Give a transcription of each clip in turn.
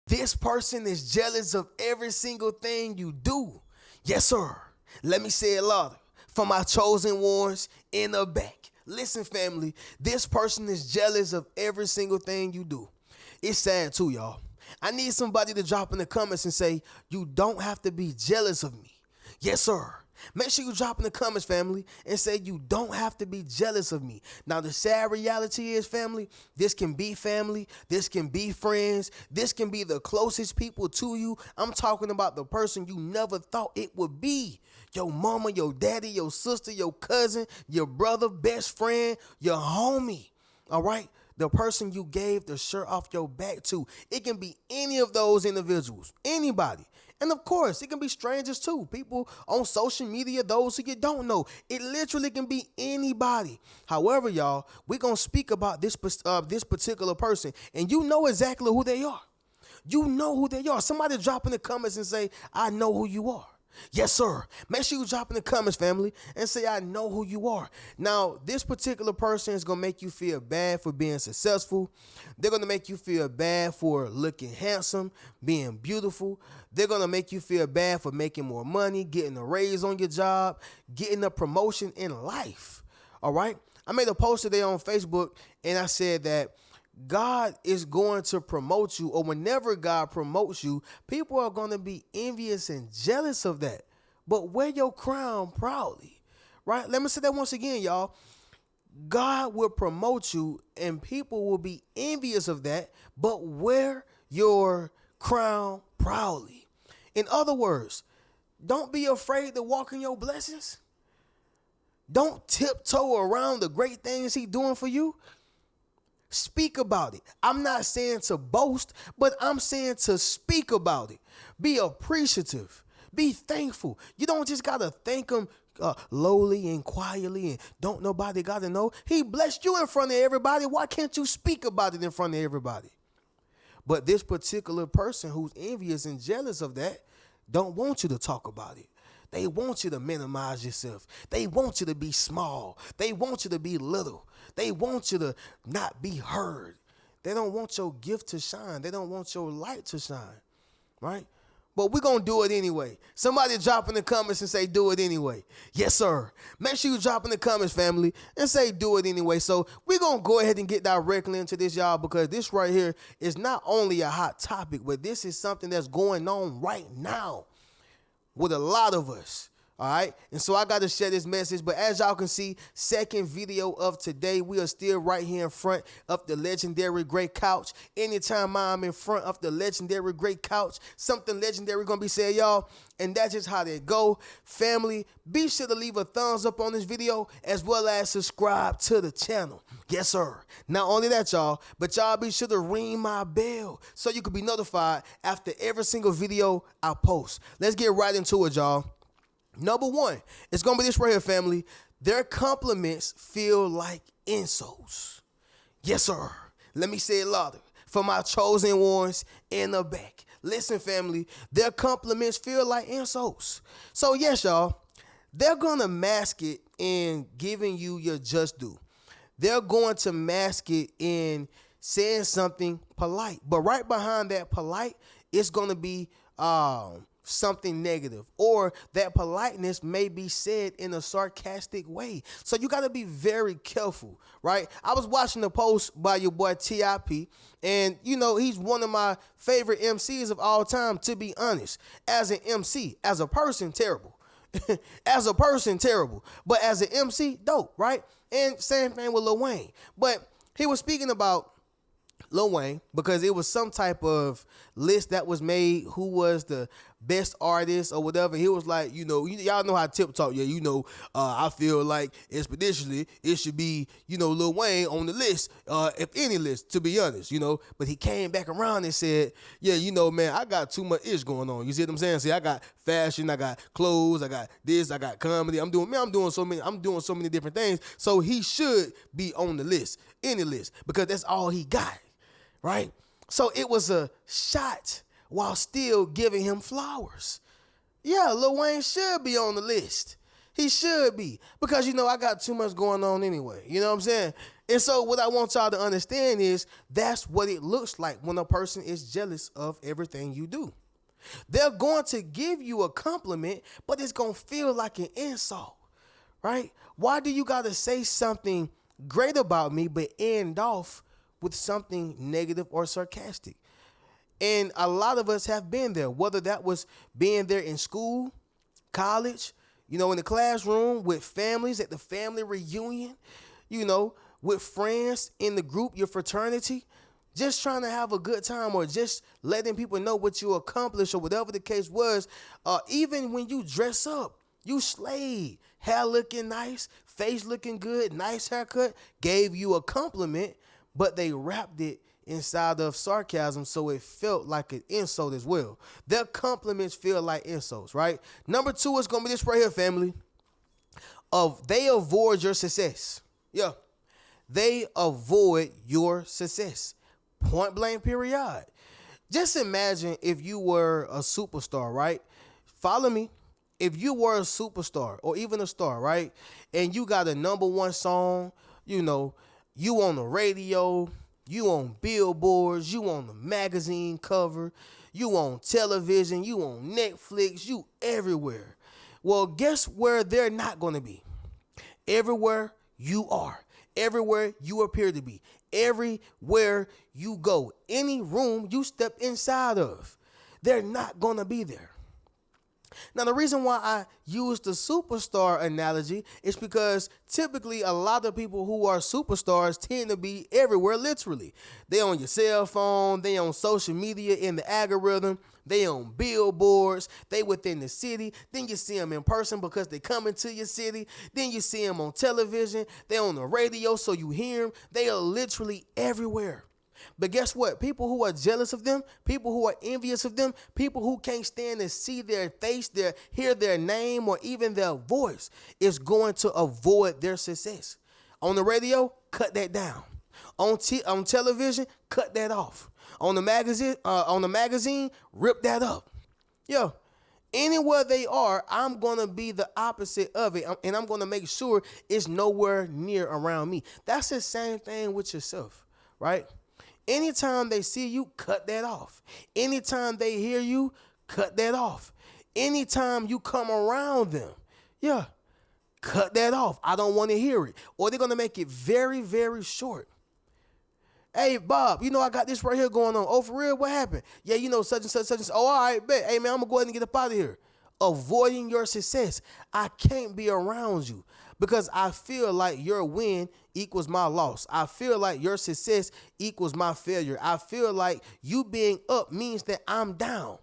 This person is jealous of every single thing you do. Yes, sir. Let me say it louder. For my chosen ones in the back. Listen, family, this person is jealous of every single thing you do. It's sad too, y'all. I need somebody to drop in the comments and say, you don't have to be jealous of me. Yes, sir. Make sure you drop in the comments, family, and say you don't have to be jealous of me. Now, the sad reality is, family, this can be family, this can be friends, this can be the closest people to you. I'm talking about the person you never thought it would be. Your mama, your daddy, your sister, your cousin, your brother, best friend, your homie, all right? The person you gave the shirt off your back to. It can be any of those individuals, anybody. And of course, it can be strangers too. People on social media, those who you don't know. It literally can be anybody. However, y'all, we're going to speak about this particular person. And you know exactly who they are. You know who they are. Somebody drop in the comments and say, I know who you are. Yes, sir. Make sure you drop in the comments, family, and say, I know who you are. Now, this particular person is going to make you feel bad for being successful. They're going to make you feel bad for looking handsome, being beautiful. They're going to make you feel bad for making more money, getting a raise on your job, getting a promotion in life. All right? I made a post today on Facebook, and I said that God is going to promote you, or whenever God promotes you, people are going to be envious and jealous of that. But wear your crown proudly, right? Let me say that once again, y'all. God will promote you, and people will be envious of that, but wear your crown proudly. In other words, don't be afraid to walk in your blessings. Don't tiptoe around the great things He's doing for you. Speak about it. I'm not saying to boast, but I'm saying to speak about it. Be appreciative. Be thankful. You don't just got to thank Him lowly and quietly and don't nobody got to know. He blessed you in front of everybody. Why can't you speak about it in front of everybody? But this particular person who's envious and jealous of that don't want you to talk about it. They want you to minimize yourself. They want you to be small. They want you to be little. They want you to not be heard. They don't want your gift to shine. They don't want your light to shine, right? But we're going to do it anyway. Somebody drop in the comments and say, do it anyway. Yes, sir. Make sure you drop in the comments, family, and say, do it anyway. So we're going to go ahead and get directly into this, y'all, because this right here is not only a hot topic, but this is something that's going on right now with a lot of us. All right. And so I got to share this message. But as y'all can see, second video of today, we are still right here in front of the legendary Great Couch. Anytime I'm in front of the legendary Great Couch, something legendary going to be said, y'all. And that's just how they go. Family, be sure to leave a thumbs up on this video as well as subscribe to the channel. Yes, sir. Not only that, y'all, but y'all be sure to ring my bell so you can be notified after every single video I post. Let's get right into it, y'all. Number one, it's going to be this right here, family. Their compliments feel like insults. Yes, sir. Let me say it louder. For my chosen ones in the back. Listen, family, their compliments feel like insults. So, yes, y'all, they're going to mask it in giving you your just due. They're going to mask it in saying something polite. But right behind that polite, it's going to be something negative, or that politeness may be said in a sarcastic way. So you got to be very careful, right? I was watching the post by your boy T.I.P., and you know, he's one of my favorite MCs of all time, to be honest. As an MC, as a person, terrible. As a person, terrible. But as an MC, dope, right? And same thing with Lil Wayne. But he was speaking about Lil Wayne because it was some type of list that was made, who was the best artist or whatever. He was like, y'all know how Tip talk. Yeah, I feel like expeditionally it should be, Lil Wayne on the list, if any list, to be honest, But he came back around and said, yeah, man, I got too much ish going on. You see what I'm saying? See, I got fashion, I got clothes, I got this, I got comedy. I'm doing so many different things. So he should be on the list, any list, because that's all he got. Right? So it was a shot while still giving him flowers. Yeah, Lil Wayne should be on the list. He should be. Because, I got too much going on anyway. You know what I'm saying? And so what I want y'all to understand is that's what it looks like when a person is jealous of everything you do. They're going to give you a compliment, but it's going to feel like an insult, right? Why do you got to say something great about me but end off with something negative or sarcastic? And a lot of us have been there, whether that was being there in school, college, in the classroom, with families at the family reunion, with friends in the group, your fraternity, just trying to have a good time or just letting people know what you accomplished or whatever the case was. Even when you dress up, you slayed, hair looking nice, face looking good, nice haircut, gave you a compliment, but they wrapped it inside of sarcasm, so it felt like an insult as well. Their compliments feel like insults, right? Number 2 is gonna be this right here, family. They avoid your success. Yeah, they avoid your success. Point blank, period. Just imagine if you were a superstar, right? Follow me. If you were a superstar or even a star, right? And you got a number 1 song, you on the radio, you on billboards, you on the magazine cover, you on television, you on Netflix, you everywhere. Well, guess where they're not going to be? Everywhere you are. Everywhere you appear to be. Everywhere you go. Any room you step inside of, they're not going to be there. Now, the reason why I use the superstar analogy is because typically a lot of people who are superstars tend to be everywhere, literally. They on your cell phone, they on social media in the algorithm, they on billboards, they within the city. Then you see them in person because they come into your city. Then you see them on television, they on the radio so you hear them. They are literally everywhere. But guess what? People who are jealous of them, people who are envious of them, people who can't stand to see their face, hear their name, or even their voice is going to avoid their success. On the radio, cut that down. On television, cut that off. On the magazine, rip that up. Yo, anywhere they are, I'm going to be the opposite of it, and I'm going to make sure it's nowhere near around me. That's the same thing with yourself, right? Anytime they see you, cut that off. Anytime they hear you, cut that off. Anytime you come around them, yeah, cut that off. I don't want to hear it. Or they're going to make it very, very short. Hey, Bob, I got this right here going on. Oh, for real? What happened? Yeah, such and such, such and such. Oh, all right, bet. Hey, man, I'm going to go ahead and get up out of here. Avoiding your success. I can't be around you because I feel like your win equals my loss. I feel like your success equals my failure. I feel like you being up means that I'm down.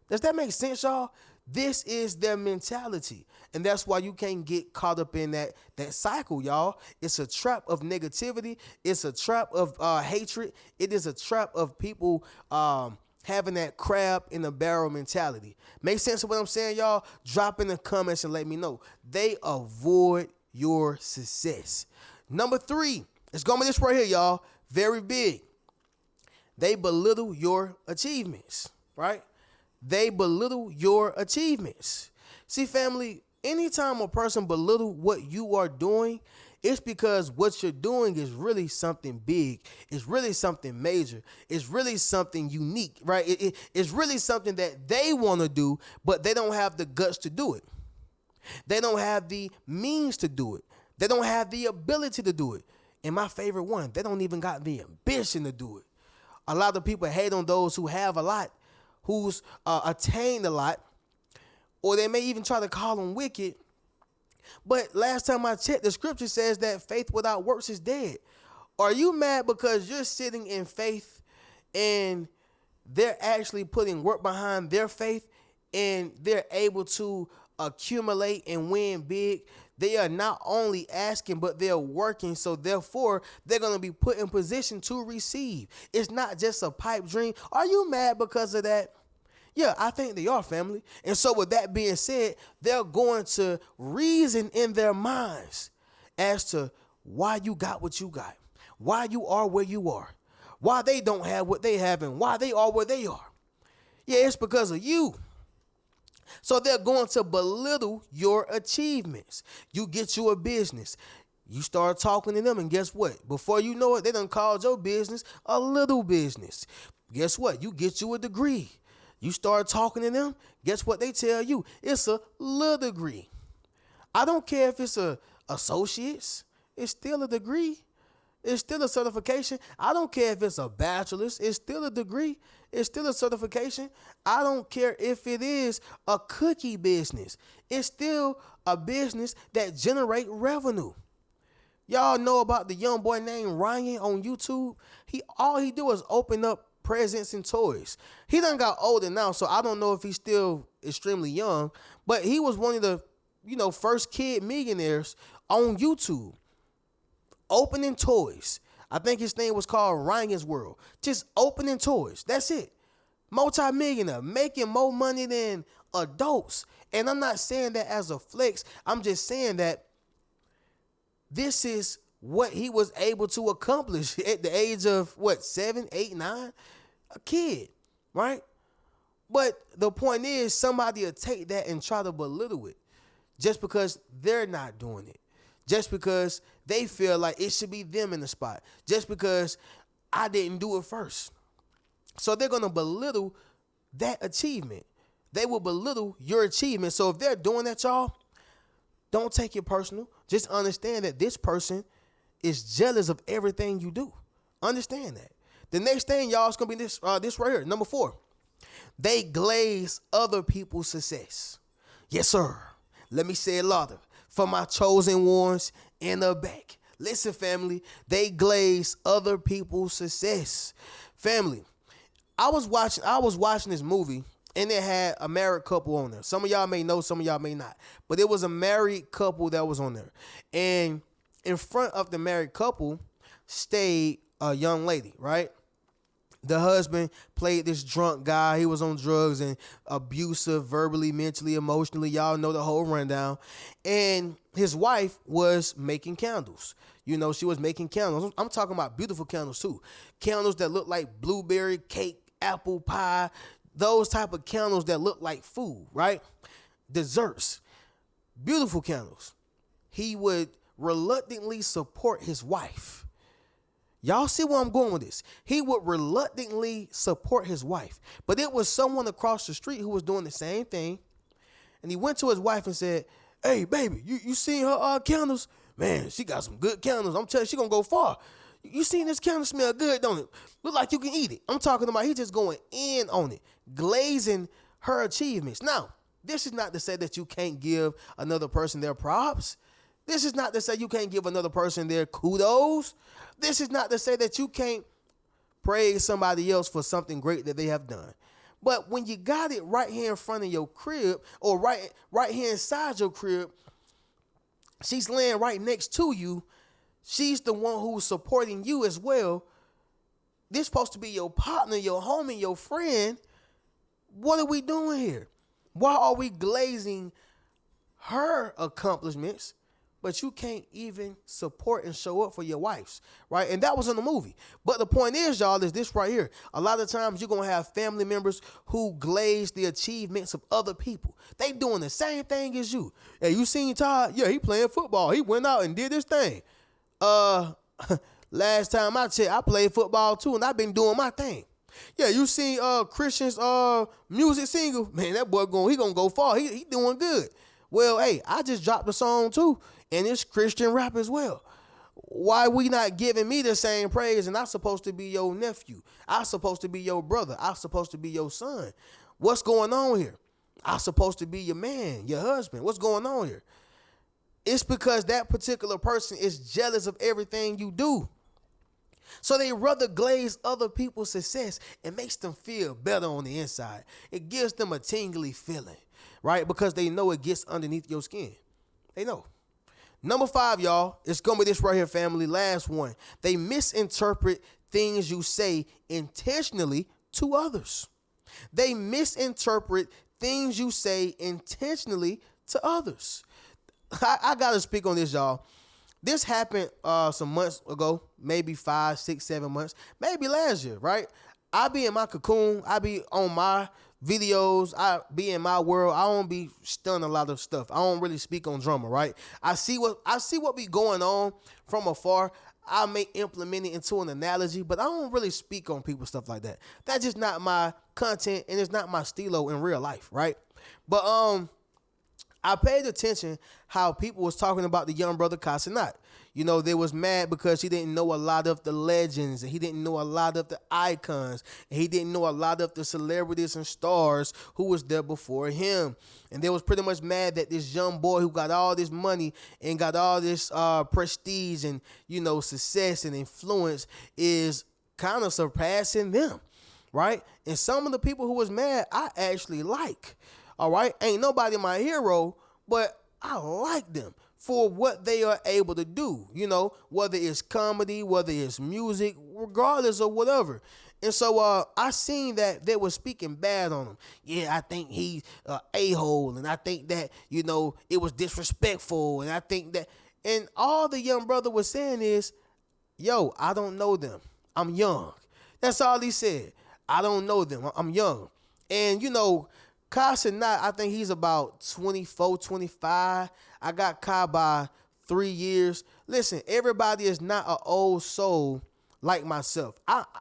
Does that make sense, y'all? This is their mentality. And that's why you can't get caught up in that cycle, y'all. It's a trap of negativity. It's a trap of hatred. It is a trap of people having that crab in the barrel mentality. Make sense of what I'm saying, y'all? Drop in the comments and let me know. They avoid your success. Number 3, it's going to be this right here, y'all. Very big. They belittle your achievements, right? They belittle your achievements. See, family, anytime a person belittle what you are doing, it's because what you're doing is really something big. It's really something major. It's really something unique, right? It's really something that they want to do, but they don't have the guts to do it. They don't have the means to do it. They don't have the ability to do it. And my favorite one, they don't even got the ambition to do it. A lot of people hate on those who have a lot, who's attained a lot, or they may even try to call them wicked. But last time I checked, the scripture says that faith without works is dead. Are you mad because you're sitting in faith and they're actually putting work behind their faith and they're able to accumulate and win big? They are not only asking, but they're working. So therefore, they're going to be put in position to receive. It's not just a pipe dream. Are you mad because of that? Yeah, I think they are, family. And so with that being said, they're going to reason in their minds as to why you got what you got, why you are where you are, why they don't have what they have, and why they are where they are. Yeah, it's because of you. So they're going to belittle your achievements. You get you a business. You start talking to them, and guess what? Before you know it, they done called your business a little business. Guess what? You get you a degree. You start talking to them, guess what they tell you? It's a little degree. I don't care if it's a associate's, it's still a degree. It's still a certification. I don't care if it's a bachelor's, it's still a degree. It's still a certification. I don't care if it is a cookie business. It's still a business that generate revenue. Y'all know about the young boy named Ryan on YouTube? All he do is open up presents and toys. He done got older now, so I don't know if he's still extremely young, but he was one of the, first kid millionaires on YouTube, opening toys. I think his name was called Ryan's World. Just opening toys. That's it. Multi-millionaire, making more money than adults. And I'm not saying that as a flex. I'm just saying that this is what he was able to accomplish at the age of 7, 8, 9, a kid, right? But the point is, somebody will take that and try to belittle it just because they're not doing it, just because they feel like it should be them in the spot, just because I didn't do it first. So they're going to belittle that achievement. They will belittle your achievement. So if they're doing that, y'all, don't take it personal. Just understand that this person is jealous of everything you do. Understand that. The next thing, y'all, is going to be this right here. Number 4. They glaze other people's success. Yes, sir. Let me say it louder. For my chosen ones in the back. Listen, family. They glaze other people's success. Family, I was watching this movie, and it had a married couple on there. Some of y'all may know, some of y'all may not. But it was a married couple that was on there. And in front of the married couple stayed a young lady, right? The husband played this drunk guy. He was on drugs and abusive, verbally, mentally, emotionally. Y'all know the whole rundown. And his wife was making candles. She was making candles. I'm talking about beautiful candles too. Candles that look like blueberry cake, apple pie, those type of candles that look like food, right? Desserts, beautiful candles. He would reluctantly support his wife. Y'all see where I'm going with this? He would reluctantly support his wife. But it was someone across the street who was doing the same thing. And he went to his wife and said, "Hey, baby, you seen her candles? Man, she got some good candles. I'm telling you, she gonna go far. You seen this candle smell good, don't it? Look like you can eat it." I'm talking about he just going in on it, glazing her achievements. Now, this is not to say that you can't give another person their props. This is not to say you can't give another person their kudos. This is not to say that you can't praise somebody else for something great that they have done. But when you got it right here in front of your crib, or right here inside your crib, she's laying right next to you. She's the one who's supporting you as well. This is supposed to be your partner, your homie, your friend. What are we doing here? Why are we glazing her accomplishments, but you can't even support and show up for your wives, right? And that was in the movie. But the point is, y'all, is this right here. A lot of times you're going to have family members who glaze the achievements of other people. They doing the same thing as you. Hey, you seen Todd? Yeah, he playing football. He went out and did this thing. Last time I checked, I played football too, and I've been doing my thing. Yeah, you seen Christian's music single? Man, that boy he gonna go far. He doing good. Well, hey, I just dropped a song too, and it's Christian rap as well. Why we not giving me the same praise? And I'm supposed to be your nephew. I'm supposed to be your brother. I'm supposed to be your son. What's going on here? I'm supposed to be your man, your husband. What's going on here? It's because that particular person is jealous of everything you do. So they rather glaze other people's success. It makes them feel better on the inside. It gives them a tingly feeling, right? Because they know it gets underneath your skin. They know. Number 5, y'all, it's going to be this right here, family. Last one. They misinterpret things you say intentionally to others. They misinterpret things you say intentionally to others. I got to speak on this, y'all. This happened some months ago, maybe 5, 6, 7 months, maybe last year, right? I be in my cocoon. I be on my videos, I be in my world. I don't be studying a lot of stuff. I don't really speak on drama, right? I see what be going on from afar. I may implement it into an analogy, but I don't really speak on people stuff like that. That's just not my content, and it's not my stilo in real life, right? But I paid attention how people was talking about the young brother Casanat. You know, they was mad because he didn't know a lot of the legends, and he didn't know a lot of the icons, and he didn't know a lot of the celebrities and stars who was there before him. And they was pretty much mad that this young boy who got all this money and got all this prestige and, you know, success and influence is kind of surpassing them, right? And some of the people who was mad, I actually like. All right, ain't nobody my hero, but I like them for what they are able to do, you know, whether it's comedy, whether it's music, regardless of whatever. And so I seen that they were speaking bad on him. Yeah, I think he's a-hole, and I think that, you know, it was disrespectful, and I think that, and all the young brother was saying is, yo, I don't know them. I'm young. That's all he said. I don't know them. I'm young. And, you know, Casanat, I think he's about 24, 25. I got Kai by 3 years. Listen, everybody is not an old soul like myself.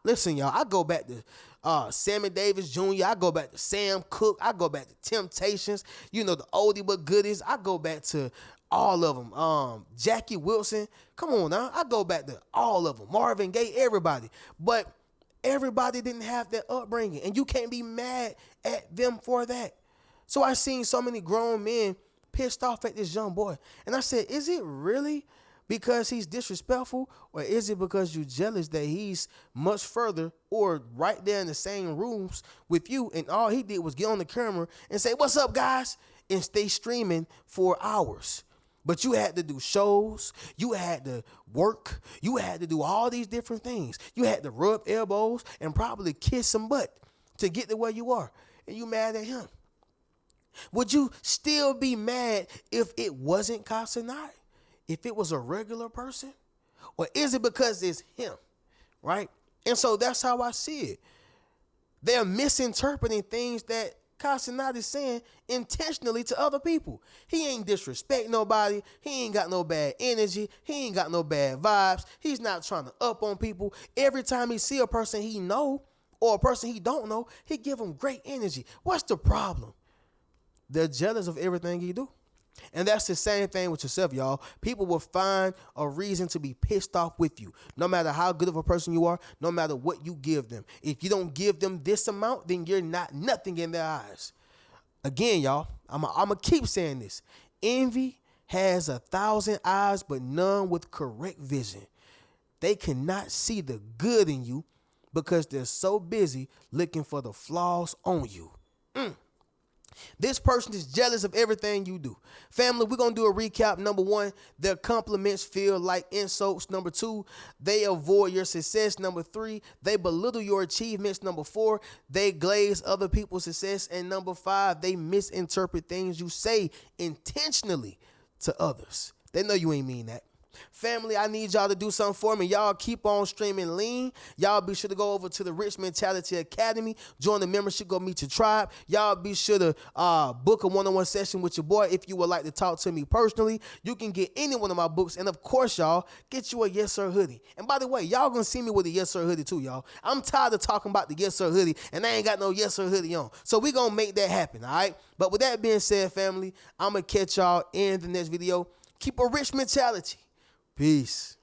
Listen, y'all, I go back to Sammy Davis Jr. I go back to Sam Cooke. I go back to Temptations. You know, the oldie but goodies. I go back to all of them. Jackie Wilson. Come on now. I go back to all of them. Marvin Gaye, everybody. But everybody didn't have that upbringing, and you can't be mad at them for that. So I seen so many grown men pissed off at this young boy, and I said, is it really because he's disrespectful, or is it because you're jealous that he's much further or right there in the same rooms with you, and all he did was get on the camera and say, what's up, guys, and stay streaming for hours? But you had to do shows, you had to work, you had to do all these different things. You had to rub elbows and probably kiss some butt to get to where you are. And you mad at him. Would you still be mad if it wasn't Casanat? If it was a regular person? Or is it because it's him? Right? And so that's how I see it. They're misinterpreting things that Casanat is saying intentionally to other people. He ain't disrespect nobody. He ain't got no bad energy. He ain't got no bad vibes. He's not trying to up on people. Every time he see a person he know or a person he don't know, he give them great energy. What's the problem? They're jealous of everything he do. And that's the same thing with yourself, y'all. People will find a reason to be pissed off with you, no matter how good of a person you are, no matter what you give them. If you don't give them this amount, then you're not nothing in their eyes. Again, y'all, I'm going to keep saying this. Envy has 1,000 eyes, but none with correct vision. They cannot see the good in you because they're so busy looking for the flaws on you. This person is jealous of everything you do. Family, we're going to do a recap. Number 1, their compliments feel like insults. Number 2, they avoid your success. Number 3, they belittle your achievements. Number 4, they glaze other people's success. And number 5, they misinterpret things you say intentionally to others. They know you ain't mean that. Family, I need y'all to do something for me. Y'all keep on streaming lean. Y'all be sure to go over to the Rich Mentality Academy. Join the membership. Go meet your tribe. Y'all be sure to book a one-on-one session with your boy if you would like to talk to me personally. You can get any one of my books. And, of course, y'all, get you a Yes Sir hoodie. And, by the way, y'all going to see me with a Yes Sir hoodie, too, y'all. I'm tired of talking about the Yes Sir hoodie, and I ain't got no Yes Sir hoodie on. So we going to make that happen, all right? But with that being said, family, I'm going to catch y'all in the next video. Keep a rich mentality. Peace.